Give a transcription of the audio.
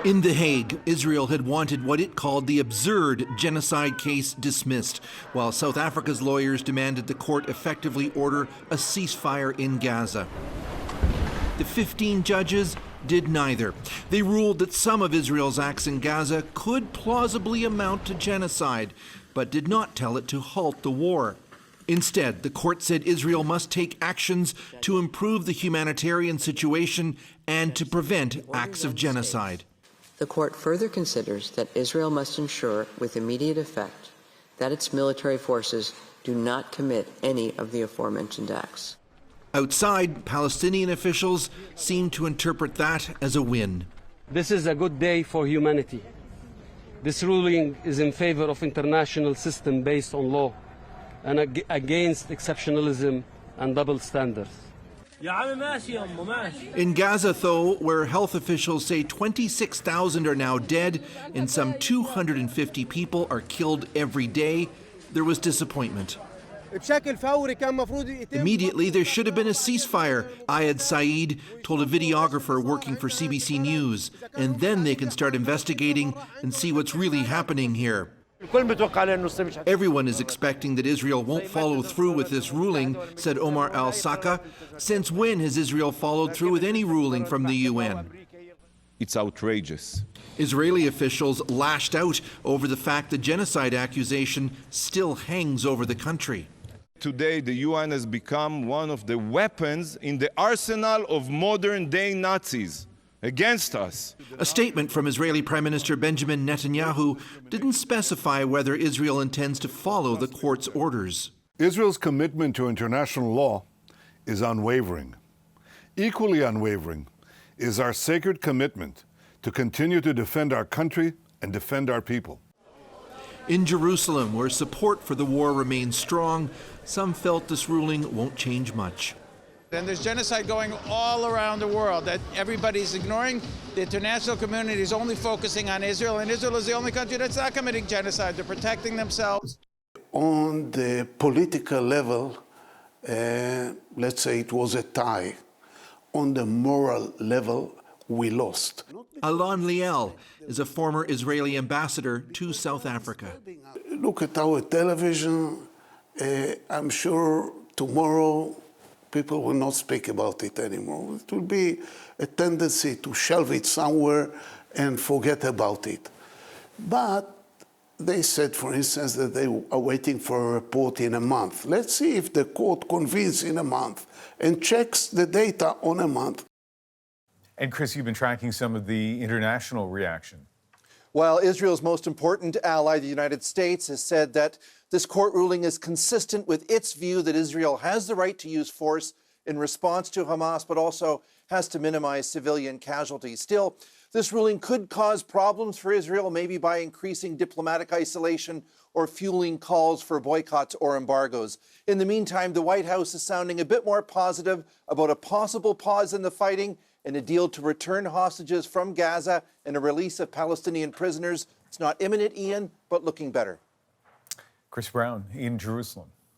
In The Hague, Israel had wanted what it called the absurd genocide case dismissed, while South Africa's lawyers demanded the court effectively order a ceasefire in Gaza. The 15 judges did neither. They ruled that some of Israel's acts in Gaza could plausibly amount to genocide, but did not tell it to halt the war. Instead, the court said Israel must take actions to improve the humanitarian situation and to prevent acts of genocide. The court further considers that Israel must ensure with immediate effect that its military forces do not commit any of the aforementioned acts. Outside, Palestinian officials seem to interpret that as a win. This is a good day for humanity. This ruling is in favor of international system based on law and against exceptionalism and double standards. In Gaza, though, where health officials say 26,000 are now dead and some 250 people are killed every day, there was disappointment. Immediately, there should have been a ceasefire, Ayad Saeed told a videographer working for CBC News, and then they can start investigating and see what's really happening here. Everyone is expecting that Israel won't follow through with this ruling, said Omar al-Saka. Since when has Israel followed through with any ruling from the UN? It's outrageous. Israeli officials lashed out over the fact the genocide accusation still hangs over the country. Today, the UN has become one of the weapons in the arsenal of modern-day Nazis against us. A statement from Israeli Prime Minister Benjamin Netanyahu didn't specify whether Israel intends to follow the court's orders. Israel's commitment to international law is unwavering. Equally unwavering is our sacred commitment to continue to defend our country and defend our people. In Jerusalem, where support for the war remains strong, some felt this ruling won't change much. And there's genocide going all around the world that everybody's ignoring. The international community is only focusing on Israel, and Israel is the only country that's not committing genocide. They're protecting themselves. On the political level, let's say it was a tie. On the moral level, we lost. Alon Liel is a former Israeli ambassador to South Africa. Look at our television. I'm sure tomorrow people will not speak about it anymore. It will be a tendency to shelve it somewhere and forget about it. But they said, for instance, that they are waiting for a report in a month. Let's see if the court convenes in a month and checks the data on a month. And Chris, you've been tracking some of the international reaction. Well, Israel's most important ally, the United States, has said that this court ruling is consistent with its view that Israel has the right to use force in response to Hamas, but also has to minimize civilian casualties. Still, this ruling could cause problems for Israel, maybe by increasing diplomatic isolation or fueling calls for boycotts or embargoes. In the meantime, the White House is sounding a bit more positive about a possible pause in the fighting and a deal to return hostages from Gaza and a release of Palestinian prisoners. It's not imminent, Ian, but looking better. Chris Brown in Jerusalem.